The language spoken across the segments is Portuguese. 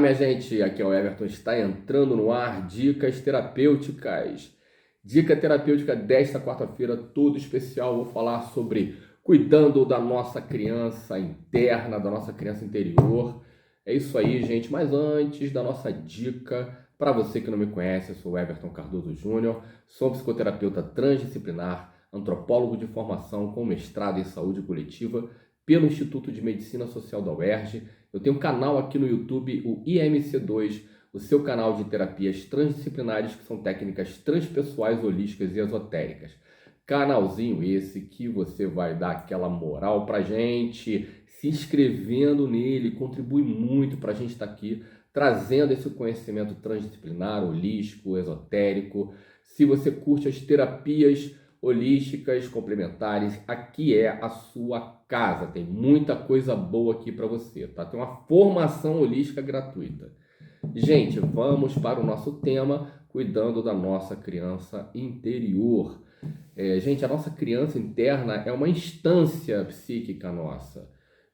minha gente, aqui é o Everton, está entrando no ar Dicas Terapêuticas. Dica terapêutica desta quarta-feira, todo especial, vou falar sobre cuidando da nossa criança interna, da nossa criança interior. É isso aí, gente, mas antes da nossa dica, para você que não me conhece, eu sou o Everton Cardoso Júnior, sou psicoterapeuta transdisciplinar, antropólogo de formação com mestrado em saúde coletiva pelo Instituto de Medicina Social da UERJ. Eu tenho um canal aqui no YouTube, o IMC2, o seu canal de terapias transdisciplinares, que são técnicas transpessoais, holísticas e esotéricas. Canalzinho esse que você vai dar aquela moral pra gente, se inscrevendo nele, contribui muito pra gente estar aqui, trazendo esse conhecimento transdisciplinar, holístico, esotérico. Se você curte as terapias holísticas complementares, aqui é a sua casa, tem muita coisa boa aqui para você, tá? Tem uma formação holística gratuita. Gente, vamos para o nosso tema, cuidando da nossa criança interior. Gente, a nossa criança interna é uma instância psíquica nossa.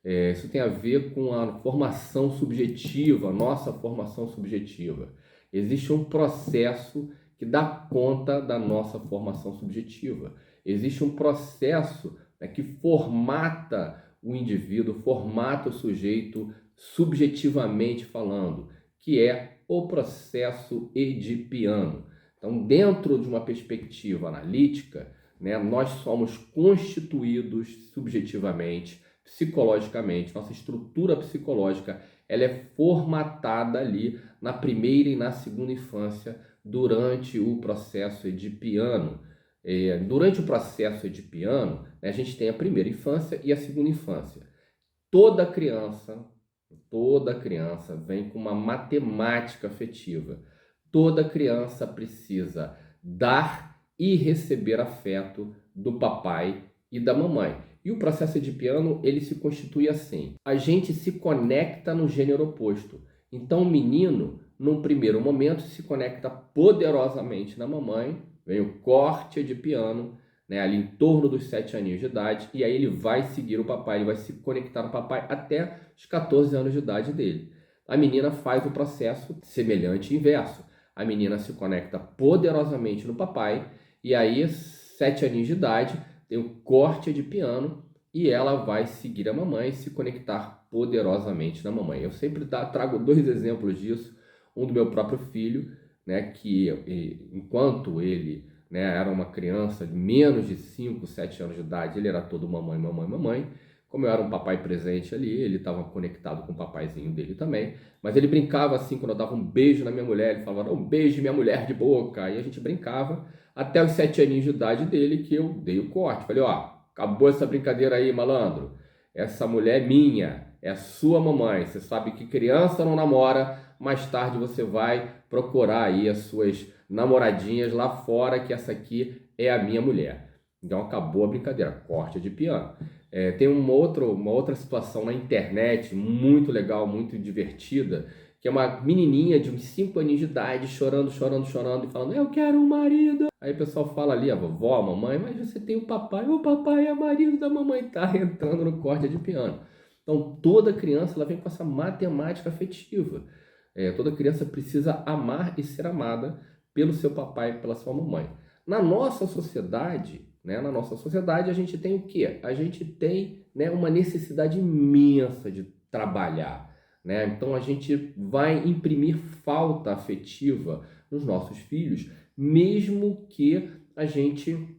Isso tem a ver com a formação subjetiva, nossa formação subjetiva. Existe um processo que dá conta da nossa formação subjetiva. Existe um processo, né, que formata o indivíduo, formata o sujeito subjetivamente falando, que é o processo edipiano. Então, dentro de uma perspectiva analítica, né, nós somos constituídos subjetivamente, psicologicamente. Nossa estrutura psicológica ela é formatada ali na primeira e na segunda infância, durante o processo edipiano. Durante o processo edipiano, né, a gente tem a primeira infância e a segunda infância. Toda criança vem com uma matemática afetiva. Toda criança precisa dar e receber afeto do papai e da mamãe. E o processo edipiano, ele se constitui assim. A gente se conecta no gênero oposto. Então o menino, num primeiro momento, se conecta poderosamente na mamãe, vem o corte edipiano, né, ali em torno dos 7 aninhos de idade, e aí ele vai seguir o papai, ele vai se conectar no papai até os 14 anos de idade dele. A menina faz o processo semelhante e inverso. A menina se conecta poderosamente no papai, e aí, 7 aninhos de idade, tem o corte edipiano, e ela vai seguir a mamãe e se conectar poderosamente na mamãe. Eu sempre trago 2 exemplos disso. Um do meu próprio filho, né, que enquanto ele, né, era uma criança de menos de 5, 7 anos de idade, ele era todo mamãe, mamãe, mamãe. Como eu era um papai presente ali, ele estava conectado com o papaizinho dele também. Mas ele brincava assim, quando eu dava um beijo na minha mulher, ele falava, um beijo minha mulher de boca. E a gente brincava até os 7 aninhos de idade dele, que eu dei o corte. Falei, ó, acabou essa brincadeira aí, malandro. Essa mulher é minha, é a sua mamãe. Você sabe que criança não namora, mais tarde você vai procurar aí as suas namoradinhas lá fora, que essa aqui é a minha mulher. Então acabou a brincadeira, corte de piano. Tem uma outra situação na internet, muito legal, muito divertida, que é uma menininha de uns 5 aninhos de idade, chorando, chorando, chorando, e falando, eu quero um marido. Aí o pessoal fala ali, a vovó, a mamãe, mas você tem o papai é marido da mamãe, tá entrando no corte de piano. Então toda criança ela vem com essa matemática afetiva. Toda criança precisa amar e ser amada pelo seu papai e pela sua mamãe. Na nossa sociedade, a gente tem o quê? A gente tem, né, uma necessidade imensa de trabalhar, né? Então a gente vai imprimir falta afetiva nos nossos filhos, mesmo que a gente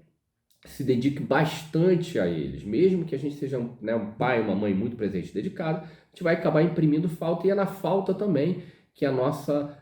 se dedique bastante a eles, mesmo que a gente seja, né, um pai, uma mãe muito presente e dedicado, a gente vai acabar imprimindo falta, e é na falta também que a nossa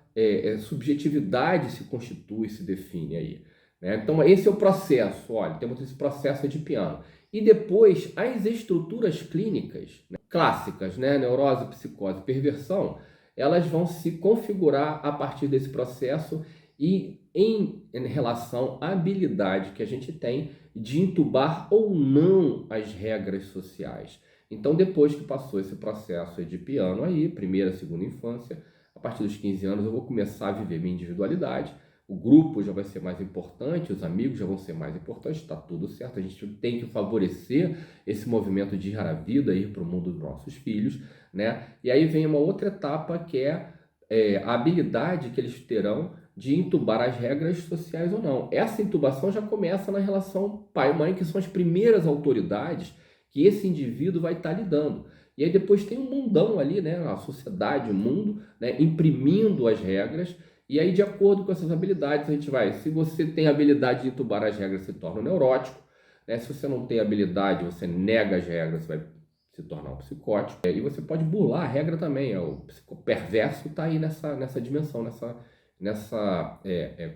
subjetividade se constitui, se define aí, né? Então esse é o processo, olha, temos esse processo edipiano. E depois as estruturas clínicas, né, clássicas, né, neurose, psicose, perversão, elas vão se configurar a partir desse processo e em relação à habilidade que a gente tem de entubar ou não as regras sociais. Então, depois que passou esse processo edipiano aí, primeira, segunda infância, a partir dos 15 anos eu vou começar a viver minha individualidade, o grupo já vai ser mais importante, os amigos já vão ser mais importantes, está tudo certo, a gente tem que favorecer esse movimento de ir à vida, ir para o mundo dos nossos filhos, né? E aí vem uma outra etapa que é a habilidade que eles terão de entubar as regras sociais ou não. Essa intubação já começa na relação pai e mãe, que são as primeiras autoridades que esse indivíduo vai estar lidando. E aí depois tem um mundão ali, né, a sociedade, o mundo, né, imprimindo as regras. E aí, de acordo com essas habilidades, a gente vai. Se você tem a habilidade de entubar as regras, se torna um neurótico. Né? Se você não tem habilidade, você nega as regras, você vai se tornar um psicótico. E você pode burlar a regra também. O perverso está aí nessa dimensão, nessa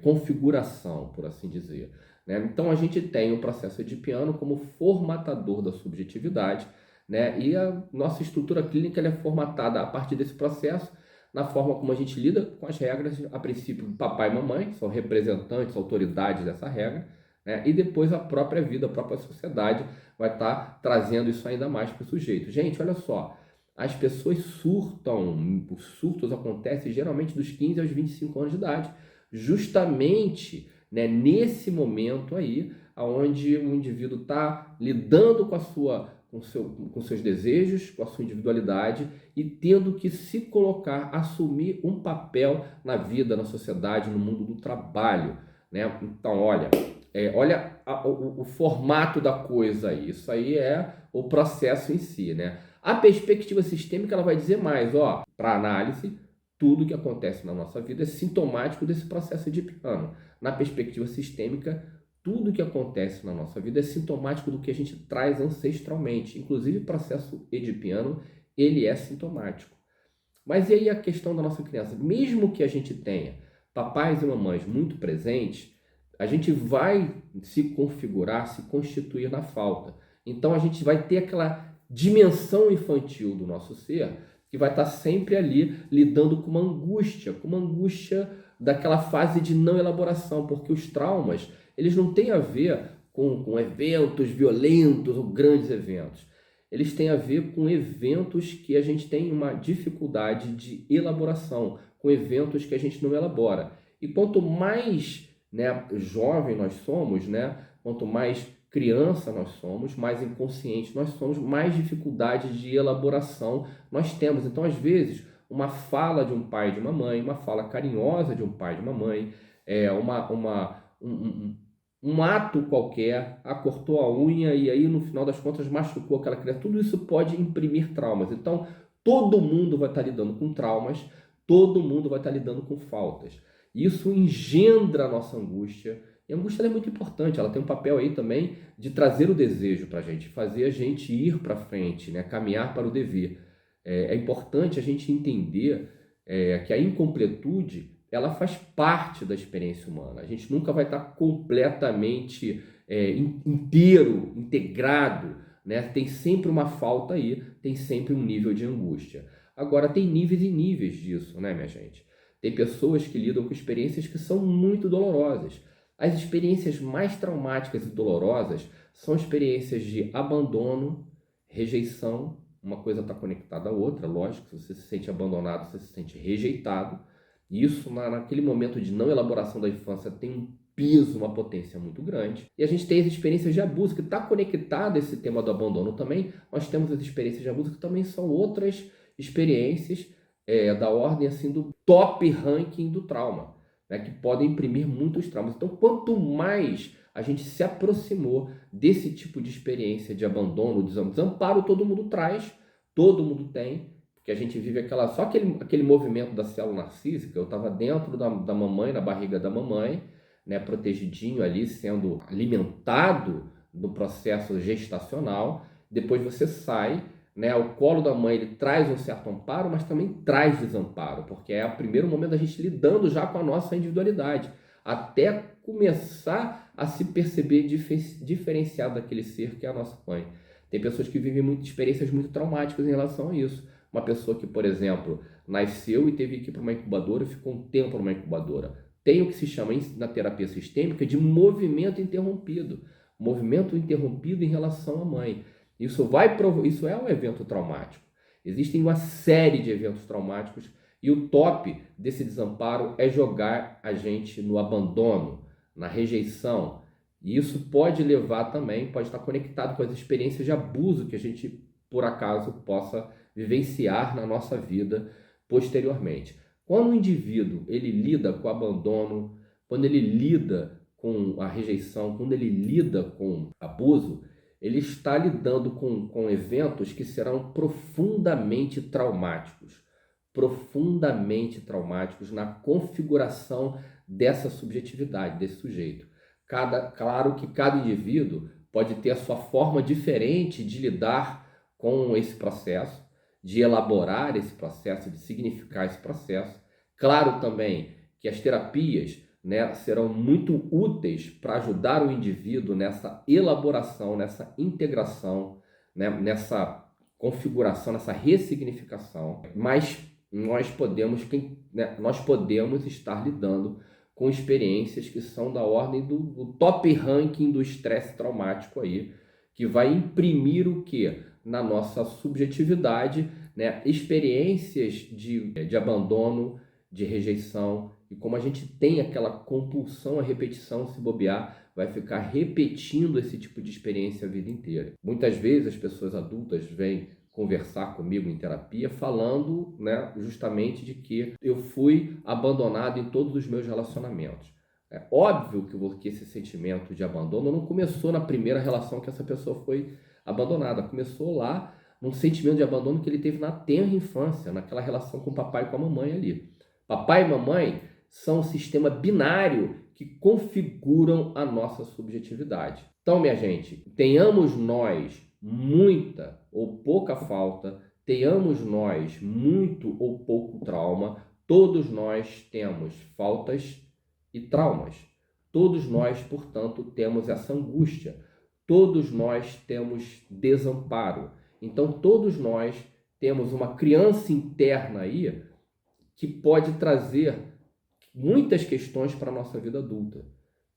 configuração, por assim dizer. Né? Então, a gente tem o processo edipiano como formatador da subjetividade, né? E a nossa estrutura clínica ela é formatada a partir desse processo, na forma como a gente lida com as regras, a princípio papai e mamãe, são representantes, autoridades dessa regra, né? E depois a própria vida, a própria sociedade vai estar trazendo isso ainda mais para o sujeito. Gente, olha só, as pessoas surtam, os surtos acontecem geralmente dos 15 aos 25 anos de idade, justamente, né, nesse momento aí, onde o indivíduo está lidando com seus desejos, com a sua individualidade e tendo que se colocar, assumir um papel na vida, na sociedade, no mundo do trabalho, né? Então, olha o formato da coisa aí. Isso aí é o processo em si, né? A perspectiva sistêmica ela vai dizer mais, ó, para análise, tudo que acontece na nossa vida é sintomático desse processo edipiano. Na perspectiva sistêmica, tudo que acontece na nossa vida é sintomático do que a gente traz ancestralmente. Inclusive, o processo edipiano, ele é sintomático. Mas e aí a questão da nossa criança? Mesmo que a gente tenha papais e mamães muito presentes, a gente vai se configurar, se constituir na falta. Então, a gente vai ter aquela dimensão infantil do nosso ser que vai estar sempre ali lidando com uma angústia daquela fase de não elaboração, porque os traumas eles não têm a ver com eventos violentos ou grandes eventos. Eles têm a ver com eventos que a gente tem uma dificuldade de elaboração, com eventos que a gente não elabora. E quanto mais, né, jovem nós somos, né, quanto mais criança nós somos, mais inconsciente nós somos, mais dificuldade de elaboração nós temos. Então, às vezes, uma fala de um pai e de uma mãe, uma fala carinhosa de um pai e de uma mãe, um ato qualquer, cortou a unha e aí no final das contas machucou aquela criança. Tudo isso pode imprimir traumas. Então, todo mundo vai estar lidando com traumas, todo mundo vai estar lidando com faltas. Isso engendra a nossa angústia. E a angústia é muito importante, ela tem um papel aí também de trazer o desejo para a gente, fazer a gente ir para frente, né? Caminhar para o dever. É importante a gente entender que a incompletude ela faz parte da experiência humana. A gente nunca vai estar completamente inteiro, integrado, né? Tem sempre uma falta aí, tem sempre um nível de angústia. Agora, tem níveis e níveis disso, né, minha gente? Tem pessoas que lidam com experiências que são muito dolorosas. As experiências mais traumáticas e dolorosas são experiências de abandono, rejeição. Uma coisa está conectada à outra, lógico. Se você se sente abandonado, você se sente rejeitado. E isso, naquele momento de não elaboração da infância, tem um peso, uma potência muito grande. E a gente tem as experiências de abuso, que está conectado a esse tema do abandono também. Nós temos as experiências de abuso, que também são outras experiências da ordem assim, do top ranking do trauma, né, que podem imprimir muitos traumas. Então, quanto mais a gente se aproximou desse tipo de experiência de abandono, desamparo, todo mundo traz, todo mundo tem, porque a gente vive só aquele movimento da célula narcísica. Eu estava dentro da mamãe, na barriga da mamãe, né, protegidinho ali, sendo alimentado no processo gestacional. Depois você sai, né, o colo da mãe ele traz um certo amparo, mas também traz desamparo, porque é o primeiro momento da gente lidando já com a nossa individualidade, até começar a se perceber diferenciado daquele ser que é a nossa mãe. Tem pessoas que vivem experiências muito traumáticas em relação a isso. Uma pessoa que, por exemplo, nasceu e teve que ir para uma incubadora e ficou um tempo numa incubadora. Tem o que se chama na terapia sistêmica de movimento interrompido. Movimento interrompido em relação à mãe. Isso é um evento traumático. Existem uma série de eventos traumáticos e o top desse desamparo é jogar a gente no abandono, na rejeição. E isso pode estar conectado com as experiências de abuso que a gente, por acaso, possa vivenciar na nossa vida posteriormente. Quando o indivíduo ele lida com o abandono, quando ele lida com a rejeição, quando ele lida com abuso, ele está lidando com eventos que serão profundamente traumáticos na configuração dessa subjetividade, desse sujeito. Claro que cada indivíduo pode ter a sua forma diferente de lidar com esse processo, de elaborar esse processo, de significar esse processo. Claro também que as terapias, né, serão muito úteis para ajudar o indivíduo nessa elaboração, nessa integração, né, nessa configuração, nessa ressignificação. Mas nós podemos estar lidando com experiências que são da ordem do top ranking do estresse traumático aí, que vai imprimir o quê? Na nossa subjetividade, né? Experiências de abandono, de rejeição, e como a gente tem aquela compulsão à repetição, se bobear, vai ficar repetindo esse tipo de experiência a vida inteira. Muitas vezes as pessoas adultas vêm conversar comigo em terapia falando, né, justamente de que eu fui abandonado em todos os meus relacionamentos. É óbvio que esse sentimento de abandono não começou na primeira relação que essa pessoa foi abandonada, começou lá num sentimento de abandono que ele teve na tenra infância, naquela relação com o papai e com a mamãe ali. Papai e mamãe são um sistema binário que configuram a nossa subjetividade. Então, minha gente, tenhamos nós muita ou pouca falta, tenhamos nós muito ou pouco trauma, todos nós temos faltas e traumas. Todos nós, portanto, temos essa angústia. Todos nós temos desamparo. Então, todos nós temos uma criança interna aí que pode trazer muitas questões para a nossa vida adulta.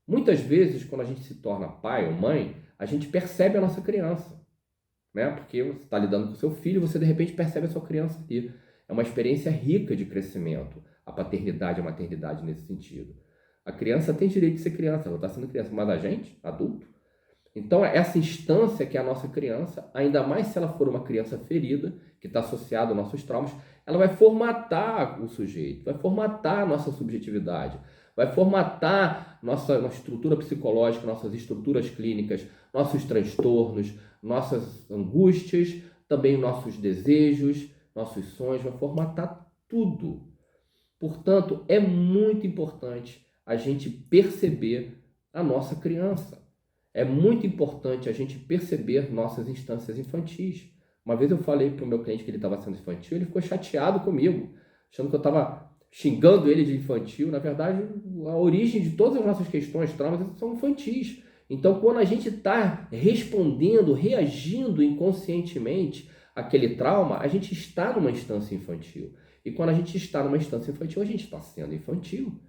Muitas vezes, quando a gente se torna pai ou mãe, a gente percebe a nossa criança, né? Porque você está lidando com o seu filho, você de repente percebe a sua criança ali. É uma experiência rica de crescimento, a paternidade e a maternidade nesse sentido. A criança tem direito de ser criança, ela está sendo criança, mas a gente, adulto. Então, essa instância que é a nossa criança, ainda mais se ela for uma criança ferida, que está associada aos nossos traumas, ela vai formatar o sujeito, vai formatar a nossa subjetividade, vai formatar nossa estrutura psicológica, nossas estruturas clínicas, nossos transtornos, nossas angústias, também nossos desejos, nossos sonhos, vai formatar tudo. Portanto, é muito importante a gente perceber a nossa criança. É muito importante a gente perceber nossas instâncias infantis. Uma vez eu falei para o meu cliente que ele estava sendo infantil, ele ficou chateado comigo, achando que eu estava xingando ele de infantil. Na verdade, a origem de todas as nossas questões, traumas, são infantis. Então, quando a gente está respondendo, reagindo inconscientemente àquele trauma, a gente está numa instância infantil. E quando a gente está numa instância infantil, a gente está sendo infantil.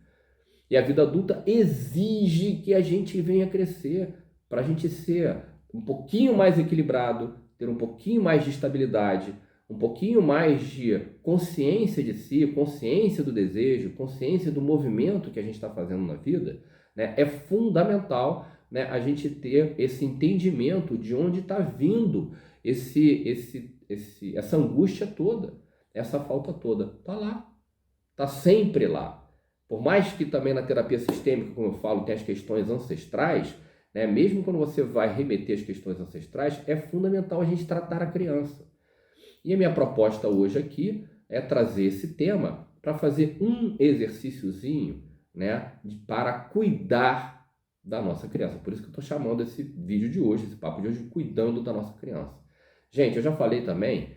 E a vida adulta exige que a gente venha crescer para a gente ser um pouquinho mais equilibrado, ter um pouquinho mais de estabilidade, um pouquinho mais de consciência de si, consciência do desejo, consciência do movimento que a gente está fazendo na vida, né? É fundamental, né, a gente ter esse entendimento de onde está vindo essa angústia toda, essa falta toda. Está lá, está sempre lá. Por mais que também na terapia sistêmica, como eu falo, tem as questões ancestrais, né? Mesmo quando você vai remeter as questões ancestrais, é fundamental a gente tratar a criança. E a minha proposta hoje aqui é trazer esse tema para fazer um exercíciozinho, né, para cuidar da nossa criança. Por isso que eu estou chamando esse vídeo de hoje, esse papo de hoje, cuidando da nossa criança. Gente, eu já falei também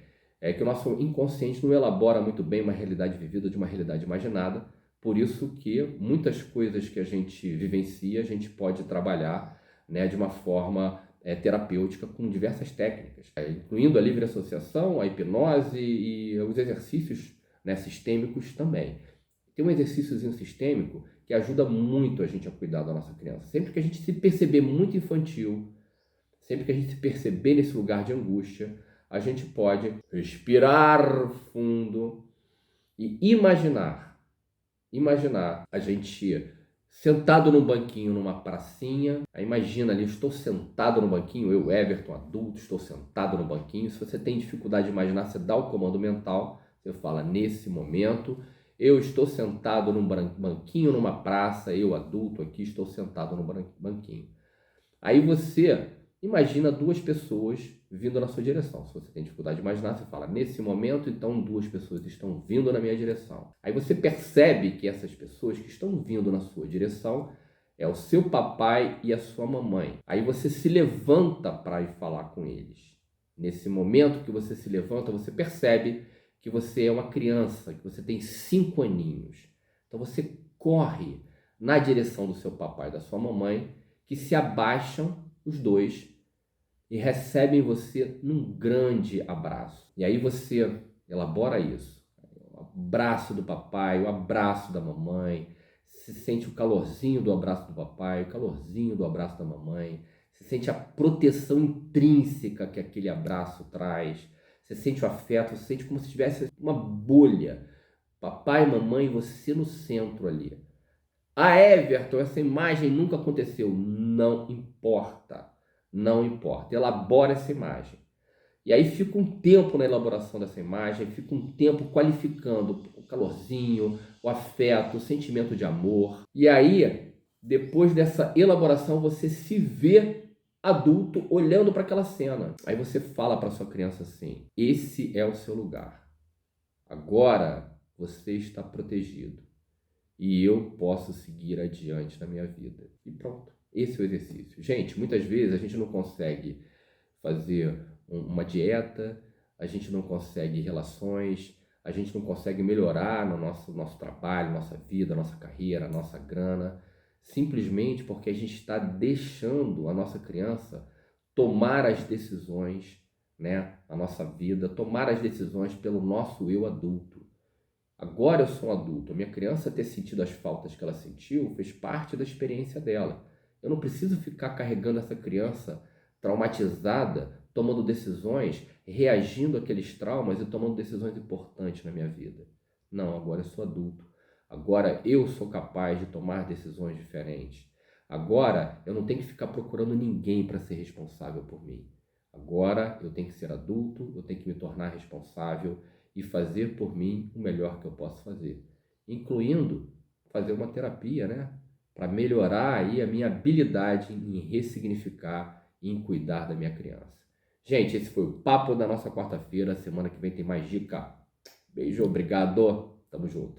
que o nosso inconsciente não elabora muito bem uma realidade vivida de uma realidade imaginada. Por isso que muitas coisas que a gente vivencia, a gente pode trabalhar, né, de uma forma terapêutica com diversas técnicas, incluindo a livre associação, a hipnose e os exercícios, né, sistêmicos também. Tem um exercíciozinho sistêmico que ajuda muito a gente a cuidar da nossa criança. Sempre que a gente se perceber muito infantil, sempre que a gente se perceber nesse lugar de angústia, a gente pode respirar fundo e imaginar a gente sentado num banquinho numa pracinha. Aí imagina ali, estou sentado no banquinho, eu, Everton, adulto, estou sentado no banquinho. Se você tem dificuldade de imaginar, você dá o comando mental, você fala, nesse momento, Eu estou sentado num banquinho numa praça, eu adulto aqui estou sentado num banquinho. Aí você imagina duas pessoas vindo na sua direção. Se você tem dificuldade de imaginar, você fala, nesse momento, então duas pessoas estão vindo na minha direção. Aí você percebe que essas pessoas que estão vindo na sua direção é o seu papai e a sua mamãe. Aí você se levanta para ir falar com eles. Nesse momento que você se levanta, você percebe que você é uma criança, que você tem 5 aninhos. Então você corre na direção do seu papai e da sua mamãe, que se abaixam os dois e recebem você num grande abraço. E aí você elabora isso. O abraço do papai, o abraço da mamãe, se sente o calorzinho do abraço do papai, o calorzinho do abraço da mamãe, se sente a proteção intrínseca que aquele abraço traz, você sente o afeto, você sente como se tivesse uma bolha. Papai, mamãe, você no centro ali. Ah, Everton, essa imagem nunca aconteceu. Não importa. Não importa. Elabora essa imagem. E aí fica um tempo na elaboração dessa imagem, fica um tempo qualificando o calorzinho, o afeto, o sentimento de amor. E aí, depois dessa elaboração, você se vê adulto olhando para aquela cena. Aí você fala para sua criança assim: esse é o seu lugar. Agora você está protegido e eu posso seguir adiante na minha vida. E pronto. Esse é o exercício. Gente, muitas vezes a gente não consegue fazer uma dieta, a gente não consegue relações, a gente não consegue melhorar no nosso trabalho, nossa vida, nossa carreira, nossa grana, simplesmente porque a gente está deixando a nossa criança tomar as decisões, né, na nossa vida, tomar as decisões pelo nosso eu adulto. Agora eu sou um adulto, a minha criança ter sentido as faltas que ela sentiu fez parte da experiência dela. Eu não preciso ficar carregando essa criança traumatizada, tomando decisões, reagindo àqueles traumas e tomando decisões importantes na minha vida. Não, agora eu sou adulto. Agora eu sou capaz de tomar decisões diferentes. Agora eu não tenho que ficar procurando ninguém para ser responsável por mim. Agora eu tenho que ser adulto, eu tenho que me tornar responsável e fazer por mim o melhor que eu posso fazer, incluindo fazer uma terapia, né? Para melhorar aí a minha habilidade em ressignificar e em cuidar da minha criança. Gente, esse foi o papo da nossa quarta-feira. Semana que vem tem mais dica. Beijo, obrigado. Tamo junto.